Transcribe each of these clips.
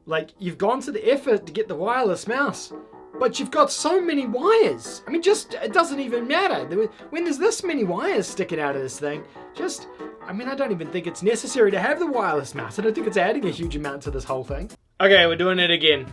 Like, you've gone to the effort to get the wireless mouse, but you've got so many wires. I mean, it doesn't even matter. When there's this many wires sticking out of this thing, I mean, I don't even think it's necessary to have the wireless mouse. I don't think it's adding a huge amount to this whole thing. Okay, we're doing it again.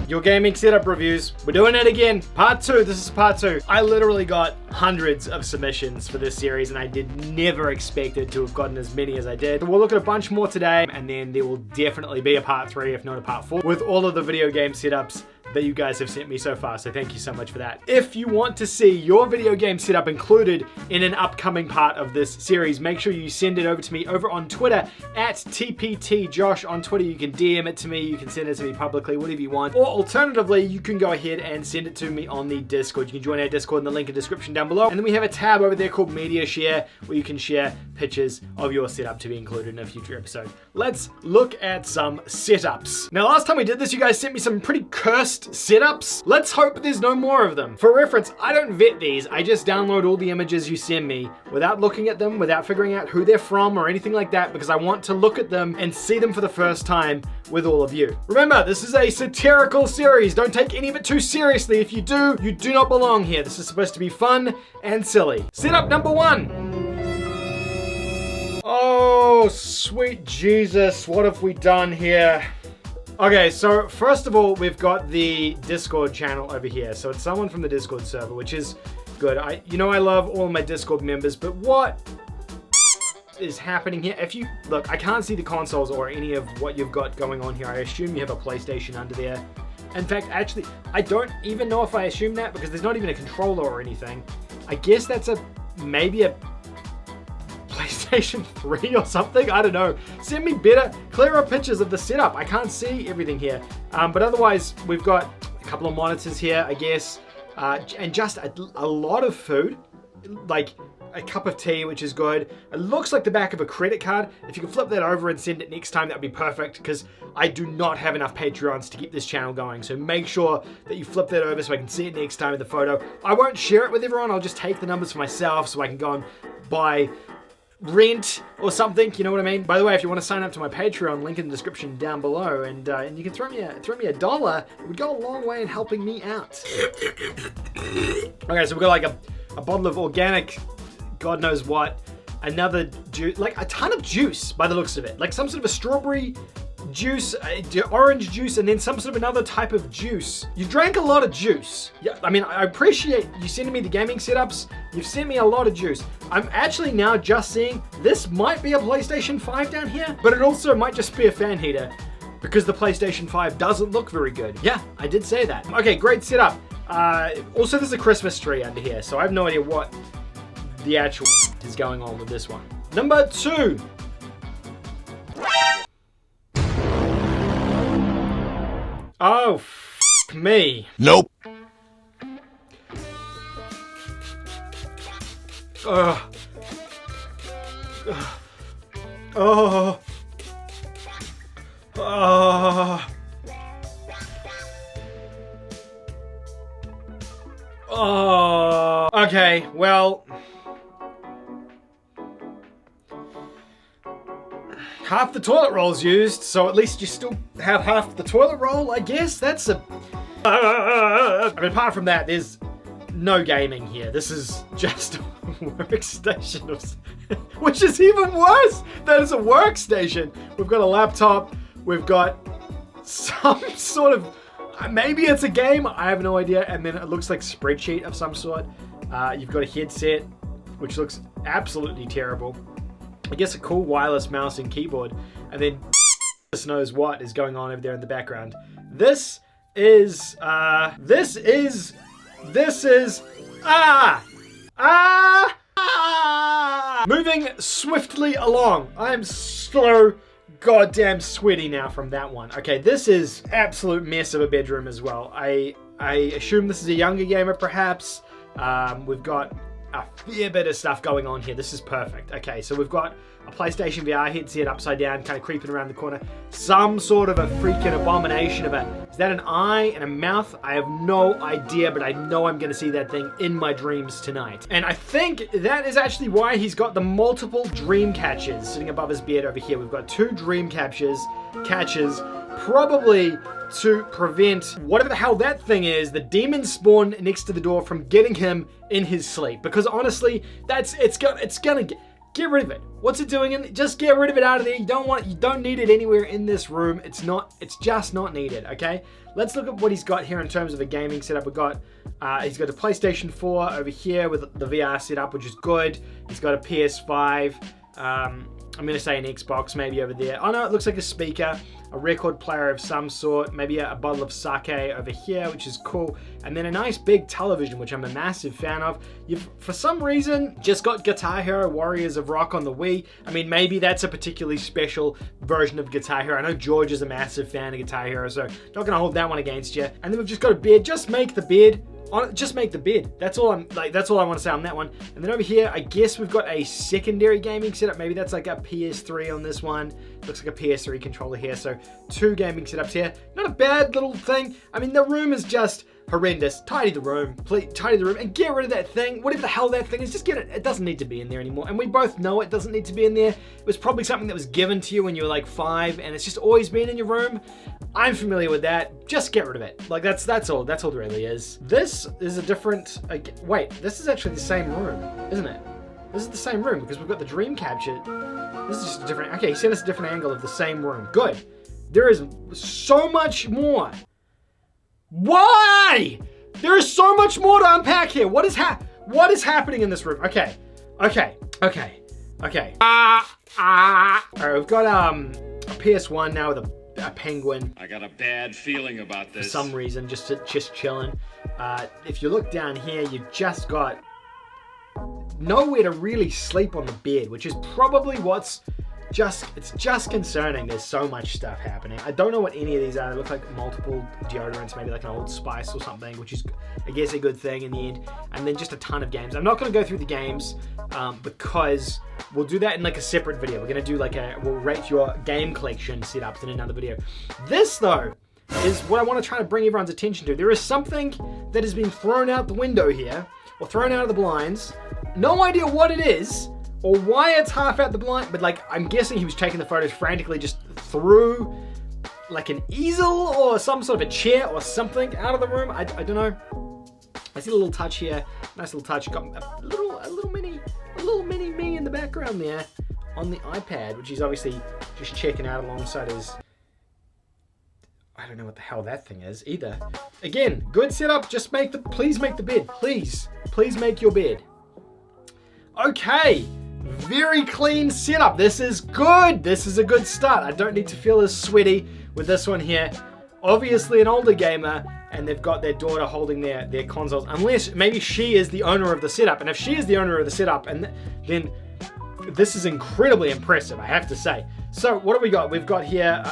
Your gaming setup reviews. We're doing it again. Part 2. This is part 2. I literally got hundreds of submissions for this series, and I never expected to have gotten as many as I did. We'll look at a bunch more today, and then there will definitely be a part 3, if not a part 4, with all of the video game setups that you guys have sent me so far, so thank you so much for that. If you want to see your video game setup included in an upcoming part of this series, make sure you send it over to me over on Twitter at TPTJosh. On Twitter, you can DM it to me, you can send it to me publicly, whatever you want. Or alternatively, you can go ahead and send it to me on the Discord. You can join our Discord in the link in the description down below. And then we have a tab over there called Media Share, where you can share pictures of your setup to be included in a future episode. Let's look at some setups. Now, last time we did this, you guys sent me some pretty cursed setups. Let's hope there's no more of them. For reference, I don't vet these. I just download all the images you send me without looking at them, without figuring out who they're from or anything like that, because I want to look at them and see them for the first time with all of you. Remember, this is a satirical series. Don't take any of it too seriously. If you do, you do not belong here. This is supposed to be fun and silly. Setup number 1. Oh, sweet Jesus, what have we done here? Okay, so first of all, we've got the Discord channel over here. So it's someone from the Discord server, which is good. I love all my Discord members, but what is happening here? Look, I can't see the consoles or any of what you've got going on here. I assume you have a PlayStation under there. In fact, actually, I don't even know if I assume that because there's not even a controller or anything. I guess that's maybe a PlayStation 3 or something. I don't know. Send me better, clearer pictures of the setup. I can't see everything here. But otherwise, we've got a couple of monitors here, I guess, and just a lot of food, like a cup of tea, which is good. It looks like the back of a credit card. If you can flip that over and send it next time, that would be perfect, because I do not have enough Patreons to keep this channel going. So make sure that you flip that over so I can see it next time in the photo. I won't share it with everyone. I'll just take the numbers for myself so I can go and buy rent or something, you know what I mean? By the way, if you want to sign up to my Patreon, link in the description down below, and you can throw me $1. It would go a long way in helping me out. Okay, so we've got like a bottle of organic, God knows what, another juice, like a ton of juice by the looks of it, like some sort of a strawberry juice, orange juice, and then some sort of another type of juice. You drank a lot of juice. Yeah, I mean, I appreciate you sending me the gaming setups. You've sent me a lot of juice. I'm actually now just seeing this might be a PlayStation 5 down here, but it also might just be a fan heater because the PlayStation 5 doesn't look very good. Yeah, I did say that. Okay, great setup. Also, there's a Christmas tree under here, so I have no idea what the actual is going on with this one. Number 2. Oh, f me. Nope. Oh. Oh. Oh. Oh. Okay, well, half the toilet roll's used, so at least you still have half the toilet roll, I guess. That's a... I mean, apart from that, there's no gaming here. This is just a workstation, which is even worse. That is a workstation. We've got a laptop. We've got some sort of... maybe it's a game. I have no idea. And then it looks like a spreadsheet of some sort. You've got a headset, which looks absolutely terrible. I guess a cool wireless mouse and keyboard, and then knows what is going on over there in the background. This is moving swiftly along. I am so goddamn sweaty now from that one. Okay, this is absolute mess of a bedroom as well. I assume this is a younger gamer, perhaps. We've got a fair bit of stuff going on here. This is perfect. Okay, so we've got a PlayStation VR headset upside down, kind of creeping around the corner. Some sort of a freaking abomination of a... is that an eye and a mouth? I have no idea, but I know I'm gonna see that thing in my dreams tonight. And I think that is actually why he's got the multiple dream catchers sitting above his bed over here. We've got 2 dream catchers, probably to prevent whatever the hell that thing is, the demon spawn next to the door, from getting him in his sleep. Because honestly, it's gonna get rid of it. What's it doing? Just get rid of it out of there. You don't need it anywhere in this room. It's just not needed, okay? Let's look at what he's got here in terms of a gaming setup. He's got a PlayStation 4 over here with the VR setup, which is good. He's got a PS5. I'm gonna say an Xbox maybe over there. Oh no, it looks like a speaker, a record player of some sort, maybe a bottle of sake over here, which is cool. And then a nice big television, which I'm a massive fan of. You've, for some reason, just got Guitar Hero Warriors of Rock on the Wii. I mean, maybe that's a particularly special version of Guitar Hero. I know George is a massive fan of Guitar Hero, so not gonna hold that one against you. And then we've just got a bed. Just make the bed. Just make the bed. That's all I want to say on that one. And then over here, I guess we've got a secondary gaming setup. Maybe that's like a PS3 on this one. Looks like a PS3 controller here. So 2 gaming setups here. Not a bad little thing. I mean, the room is just horrendous. Tidy the room. Please, tidy the room and get rid of that thing. Whatever the hell that thing is, just get it. It doesn't need to be in there anymore. And we both know it doesn't need to be in there. It was probably something that was given to you when you were like 5, and it's just always been in your room. I'm familiar with that. Just get rid of it. Like that's all. That's all it really is. This is a different. Wait, this is actually the same room, isn't it? This is the same room because we've got the dream capture. This is just a different. Okay, he sent us a different angle of the same room. Good. There is so much more. Why? There is so much more to unpack here. What is happening in this room? Okay. All right, we've got a PS1 now with a penguin. I got a bad feeling about this. For some reason, just chilling. If you look down here, you've just got nowhere to really sleep on the bed, which is probably it's just concerning. There's so much stuff happening. I don't know what any of these are. They look like multiple deodorants, maybe like an Old Spice or something, which is, I guess, a good thing in the end. And then just a ton of games. I'm not going to go through the games because we'll do that in like a separate video. We're going to do we'll rate your game collection setups in another video. This, though, is what I want to try to bring everyone's attention to. There is something that has been thrown out the window here, or thrown out of the blinds. No idea what it is, or why it's half out the blind, but like, I'm guessing he was taking the photos frantically just through like an easel or some sort of a chair or something out of the room. I don't know. I see a little touch here, nice little touch. Got a little mini me in the background there on the iPad, which he's obviously just checking out alongside his, I don't know what the hell that thing is either. Again, good setup. Just please make the bed. Please make your bed. Okay. Very clean setup. This is good. This is a good start. I don't need to feel as sweaty with this one here. Obviously an older gamer, and they've got their daughter holding their consoles, unless maybe she is the owner of the setup. And if she is the owner of the setup, then this is incredibly impressive, I have to say. So what do we got? We've got here,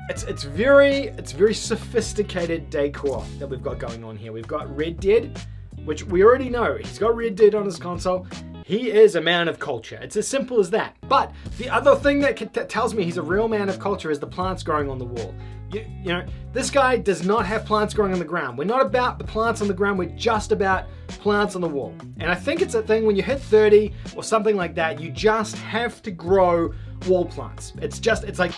it's very sophisticated decor that we've got going on here. We've got Red Dead, which we already know. He's got Red Dead on his console. He is a man of culture. It's as simple as that. But the other thing that tells me he's a real man of culture is the plants growing on the wall. You know, this guy does not have plants growing on the ground. We're not about the plants on the ground. We're just about plants on the wall. And I think it's a thing when you hit 30 or something like that, you just have to grow wall plants. It's like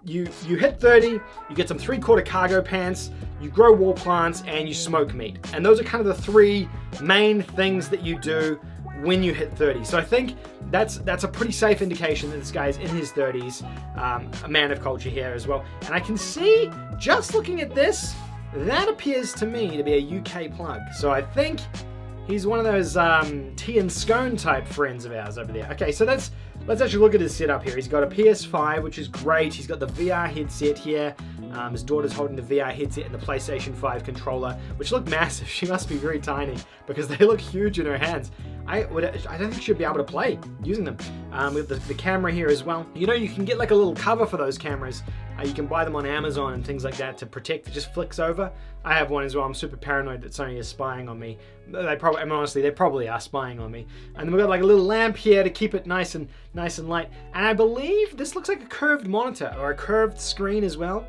you hit 30, you get some 3/4 cargo pants, you grow wall plants, and you smoke meat. And those are kind of the 3 main things that you do when you hit 30. So I think that's a pretty safe indication that this guy is in his 30s, a man of culture here as well. And I can see, just looking at this, that appears to me to be a UK plug. So I think he's one of those tea and scone type friends of ours over there. Okay, so let's actually look at his setup here. He's got a PS5, which is great. He's got the VR headset here. His daughter's holding the VR headset and the PlayStation 5 controller, which look massive. She must be very tiny because they look huge in her hands. I don't think she'll be able to play using them. With the camera here as well. You know, you can get like a little cover for those cameras. You can buy them on Amazon and things like that to protect. It just flicks over. I have one as well. I'm super paranoid that Sony is spying on me. Honestly, they probably are spying on me. And then we've got like a little lamp here to keep it nice and light. And I believe this looks like a curved monitor or a curved screen as well.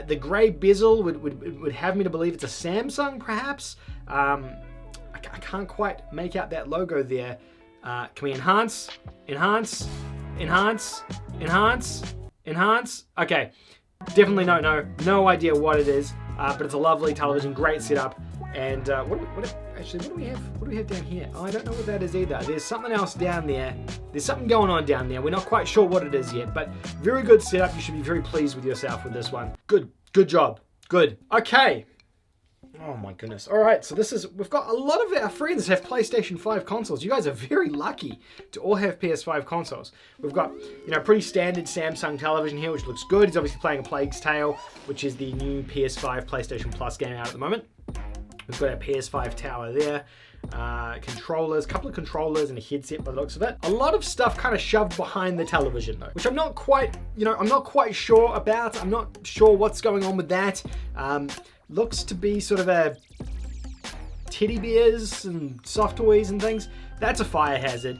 The gray bezel would have me to believe it's a Samsung, perhaps. I can't quite make out that logo there. Can we enhance? Enhance? Enhance? Enhance? Enhance? Okay. Definitely no idea what it is, but it's a lovely television, great setup. And what do we have down here? Oh, I don't know what that is either. There's something else down there. There's something going on down there. We're not quite sure what it is yet, but very good setup. You should be very pleased with yourself with this one. Good job. Good. Okay. Oh my goodness. All right, so we've got a lot of our friends have PlayStation 5 consoles. You guys are very lucky to all have PS5 consoles. We've got, pretty standard Samsung television here, which looks good. He's obviously playing A Plague's Tale, which is the new PS5 PlayStation Plus game out at the moment. We've got our PS5 tower there. Controllers, couple of controllers and a headset by the looks of it. A lot of stuff kind of shoved behind the television though, which I'm not quite, I'm not quite sure about. I'm not sure what's going on with that. Looks to be sort of a teddy bears and soft toys and things. That's a fire hazard.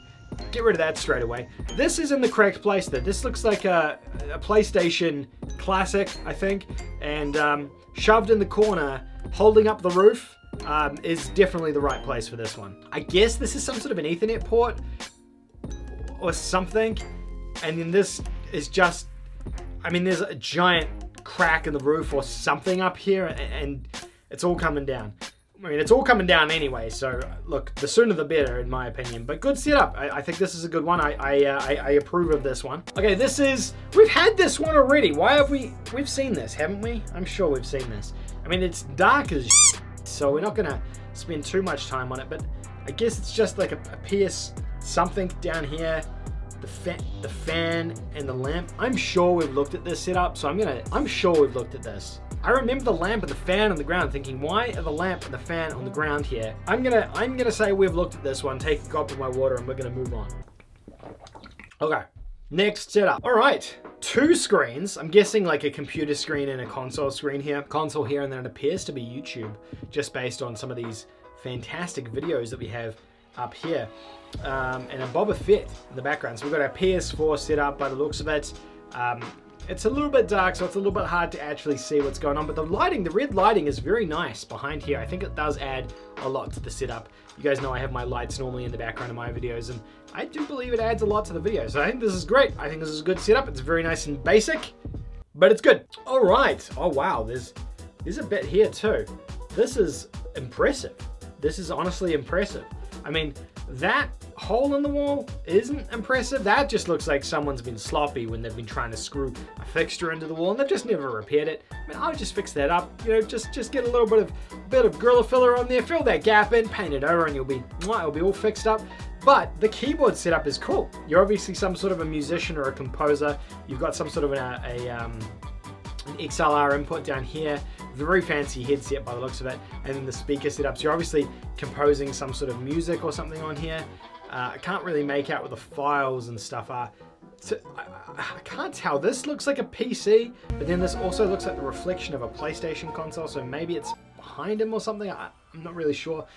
Get rid of that straight away. This is in the correct place though. This looks like a PlayStation Classic, I think, and shoved in the corner, holding up the roof, is definitely the right place for this one. I guess this is some sort of an Ethernet port or something, and then this is just, there's a giant crack in the roof or something up here, and it's all coming down. It's all coming down anyway, so look, the sooner the better in my opinion, but good setup. I think this is a good one. I approve of this one. Okay, we've had this one already. Why have we've seen this, haven't we? I'm sure we've seen this. It's dark as shit, so we're not gonna spend too much time on it, but I guess it's just like a PS something down here. The fan and the lamp. I'm sure we've looked at this setup, so I'm sure we've looked at this. I remember the lamp and the fan on the ground, thinking, why are the lamp and the fan on the ground here? I'm gonna say we've looked at this one, take a gulp of my water, and we're gonna move on. Okay, next setup. All right, 2 screens. I'm guessing like a computer screen and a console screen here. Console here, and then it appears to be YouTube, just based on some of these fantastic videos that we have up here. And a Boba Fett in the background. So we've got our PS4 set up by the looks of it. It's a little bit dark, so it's a little bit hard to actually see what's going on, but the red lighting is very nice behind here. I think it does add a lot to the setup. You guys know I have my lights normally in the background of my videos, and I do believe it adds a lot to the video. So I think this is great. I think this is a good setup. It's very nice and basic, but it's good. All right. Oh wow, there's a bit here too. This is impressive. This is honestly impressive. That hole in the wall isn't impressive. That just looks like someone's been sloppy when they've been trying to screw a fixture into the wall and they've just never repaired it. I would just fix that up. Just get a little bit of Gorilla filler on there, fill that gap in, paint it over, and it'll be all fixed up. But the keyboard setup is cool. You're obviously some sort of a musician or a composer. You've got some sort of an XLR input down here, very fancy headset by the looks of it, and then the speaker setup. So you're obviously composing some sort of music or something on here. I can't really make out what the files and stuff are. So I can't tell. This looks like a PC, but then this also looks like the reflection of a PlayStation console, so maybe it's behind him or something. I'm not really sure.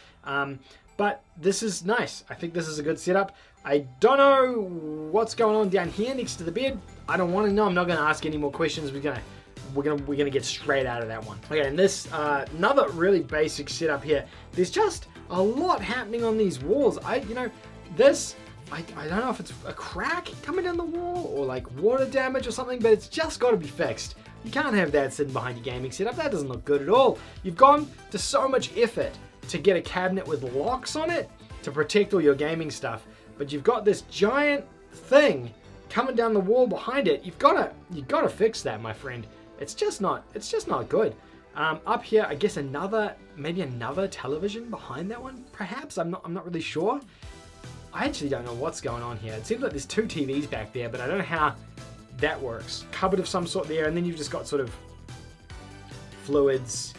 But this is nice. I think this is a good setup. I don't know what's going on down here next to the bed. I don't want to know. I'm not going to ask any more questions. We're gonna get straight out of that one. Okay, and this another really basic setup here. There's just a lot happening on these walls. I don't know if it's a crack coming down the wall or like water damage or something, but it's just got to be fixed. You can't have that sitting behind your gaming setup. That doesn't look good at all. You've gone to so much effort to get a cabinet with locks on it to protect all your gaming stuff, but you've got this giant thing coming down the wall behind it. You've got to fix that, my friend. It's just not good. Up here, I guess maybe another television behind that one, perhaps. I'm not really sure. I actually don't know what's going on here. It seems like there's 2 TVs back there, but I don't know how that works. Cupboard of some sort there, and then you've just got sort of fluids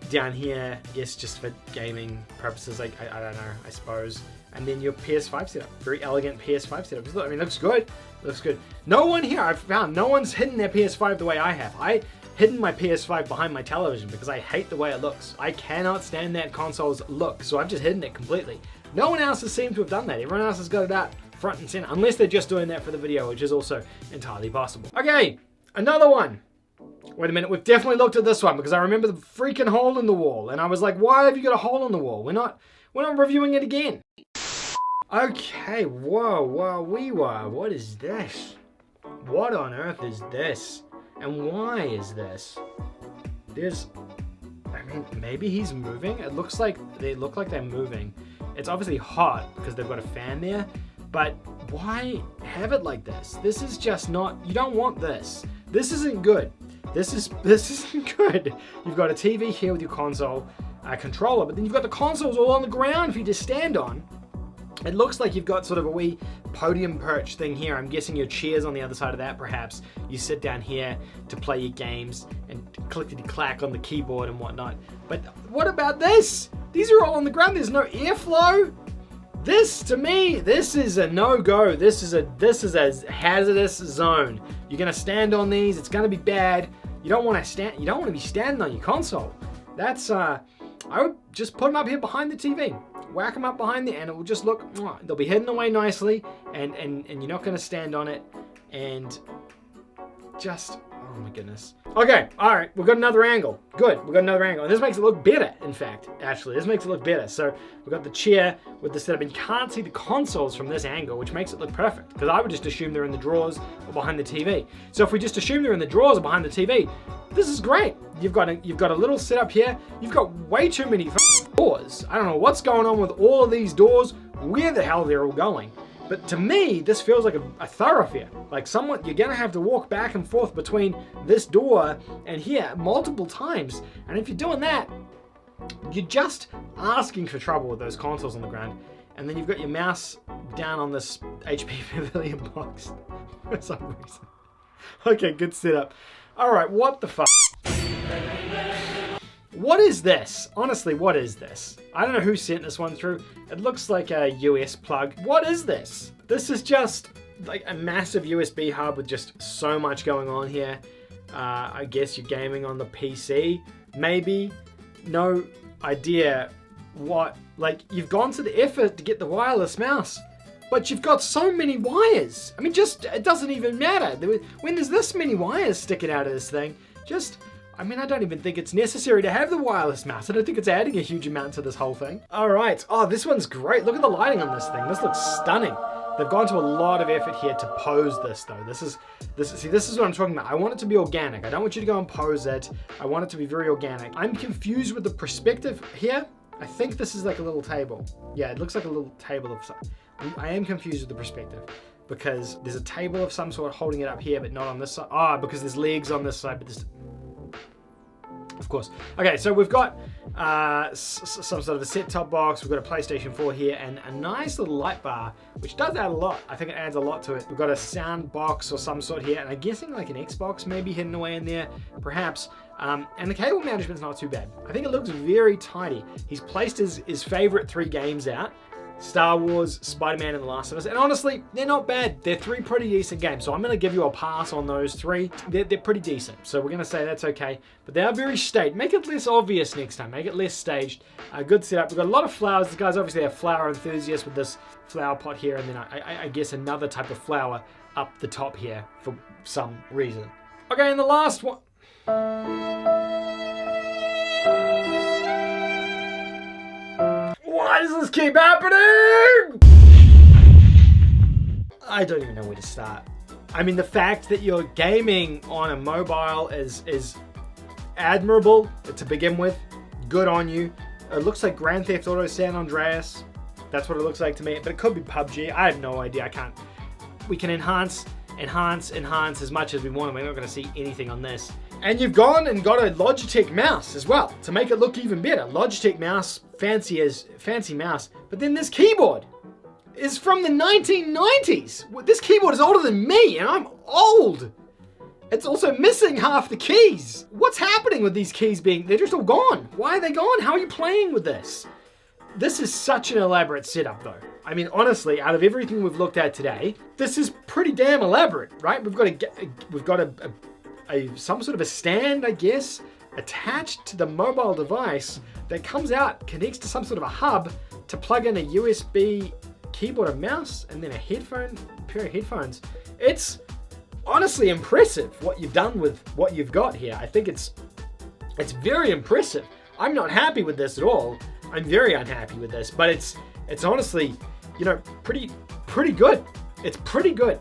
down here, I guess just for gaming purposes. I don't know, I suppose. And then your PS5 setup, very elegant PS5 setup. It looks good. Looks good. No one here, I've found, no one's hidden their PS5 the way I have. I hidden my PS5 behind my television because I hate the way it looks. I cannot stand that console's look, so I've just hidden it completely. No one else has seemed to have done that. Everyone else has got it out front and center, unless they're just doing that for the video, which is also entirely possible. Okay, another one. Wait a minute, we've definitely looked at this one because I remember the freaking hole in the wall. And I was like, why have you got a hole in the wall? We're not reviewing it again. Okay, whoa, what is this? What on earth is this? And why is this? I mean, maybe he's moving. They look like they're moving. It's obviously hot because they've got a fan there, but why have it like this? This is just not, you don't want this. This isn't good. This isn't good. You've got a TV here with your console controller, but then you've got the consoles all on the ground for you to stand on. It looks like you've got sort of a wee podium perch thing here. I'm guessing your chair's on the other side of that, perhaps. You sit down here to play your games and clickety-clack on the keyboard and whatnot. But what about this? These are all on the ground. There's no airflow. This, to me, this is a no-go. This is a hazardous zone. You're gonna stand on these. It's gonna be bad. You don't want to be standing on your console. That's I would just put them up here behind the TV. Whack them up behind there, and it will just look. They'll be hidden away nicely, and you're not gonna stand on it, and just. Oh my goodness. Okay, all right, we've got another angle. Good, we've got another angle. And this makes it look better, in fact, actually. This makes it look better. So we've got the chair with the setup, and you can't see the consoles from this angle, which makes it look perfect. Because I would just assume they're in the drawers or behind the TV. So if we just assume they're in the drawers or behind the TV, this is great. You've got a little setup here. You've got way too many doors. I don't know what's going on with all of these doors, where the hell they're all going. But to me, this feels like a thoroughfare. Like you're gonna have to walk back and forth between this door and here multiple times. And if you're doing that, you're just asking for trouble with those consoles on the ground. And then you've got your mouse down on this HP Pavilion box for some reason. Okay, good setup. All right, what the fuck? What is this? Honestly, what is this? I don't know who sent this one through. It looks like a US plug. What is this? This is just like a massive USB hub with just so much going on here. I guess you're gaming on the PC. Maybe. No idea what. Like, you've gone to the effort to get the wireless mouse, but you've got so many wires. I mean, it doesn't even matter. When there's this many wires sticking out of this thing, I don't even think it's necessary to have the wireless mouse. I don't think it's adding a huge amount to this whole thing. All right. Oh, this one's great. Look at the lighting on this thing. This looks stunning. They've gone to a lot of effort here to pose this, though. This is what I'm talking about. I want it to be organic. I don't want you to go and pose it. I want it to be very organic. I'm confused with the perspective here. I think this is like a little table. Yeah, it looks like a little table of some. I am confused with the perspective because there's a table of some sort holding it up here, but not on this side. Because there's legs on this side, but there's... Of course. Okay, so we've got some sort of a set-top box. We've got a PlayStation 4 here and a nice little light bar, which does add a lot. I think it adds a lot to it. We've got a sound box or some sort here, and I'm guessing like an Xbox maybe hidden away in there, perhaps. And the cable management's not too bad. I think it looks very tidy. He's placed his favorite 3 games out. Star Wars, Spider-Man, and The Last of Us. And honestly, they're not bad. They're 3 pretty decent games. So I'm going to give you a pass on those 3. They're pretty decent. So we're going to say that's okay. But they are very staged. Make it less obvious next time. Make it less staged. Good setup. We've got a lot of flowers. This guy's obviously a flower enthusiast with this flower pot here. And then I guess another type of flower up the top here for some reason. Okay, and the last one... Why does this keep happening? I don't even know where to start. I mean, the fact that you're gaming on a mobile is admirable to begin with. Good on you. It looks like Grand Theft Auto San Andreas. That's what it looks like to me. But it could be PUBG. I have no idea. We can enhance as much as we want. We're not going to see anything on this. And you've gone and got a Logitech mouse as well to make it look even better. Logitech mouse, fancy mouse. But then this keyboard is from the 1990s. This keyboard is older than me, and I'm old. It's also missing half the keys. What's happening with these keys they're just all gone? Why are they gone? How are you playing with this? This is such an elaborate setup, though. I mean, honestly, out of everything we've looked at today, this is pretty damn elaborate, right? We've got some sort of a stand, I guess, attached to the mobile device that comes out, connects to some sort of a hub to plug in a USB keyboard and mouse, and then a pair of headphones. It's honestly impressive what you've done with what you've got here. I think it's very impressive. I'm not happy with this at all. I'm very unhappy with this, but it's honestly, you know, pretty good. It's pretty good.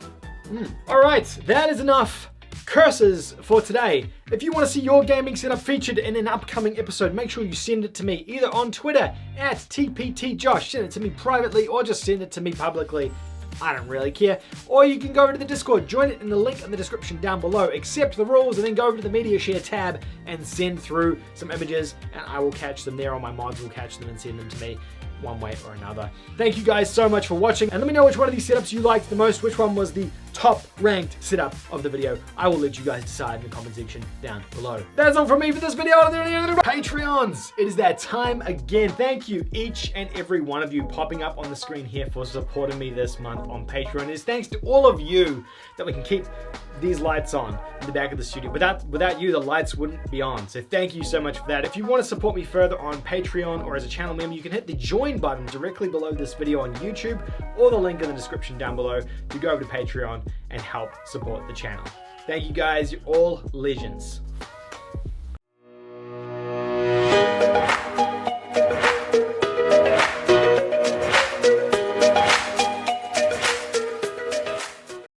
All right, that is enough curses for today. If you want to see your gaming setup featured in an upcoming episode, make sure you send it to me either on Twitter at TPTJosh, send it to me privately, or just send it to me publicly. I don't really care. Or you can go over to the Discord, join it in the link in the description down below, accept the rules, and then go over to the media share tab and send through some images, and I will catch them there, or my mods will catch them and send them to me one way or another. Thank you guys so much for watching, and let me know which one of these setups you liked the most, which one was the top ranked setup of the video. I will let you guys decide in the comment section down below. That's all from me for this video. Patreons, it is that time again. Thank you each and every one of you popping up on the screen here for supporting me this month on Patreon. It is thanks to all of you that we can keep these lights on in the back of the studio. Without you, the lights wouldn't be on. So thank you so much for that. If you want to support me further on Patreon or as a channel member, you can hit the join button directly below this video on YouTube, or the link in the description down below to go over to Patreon and help support the channel. Thank you guys, you're all legends.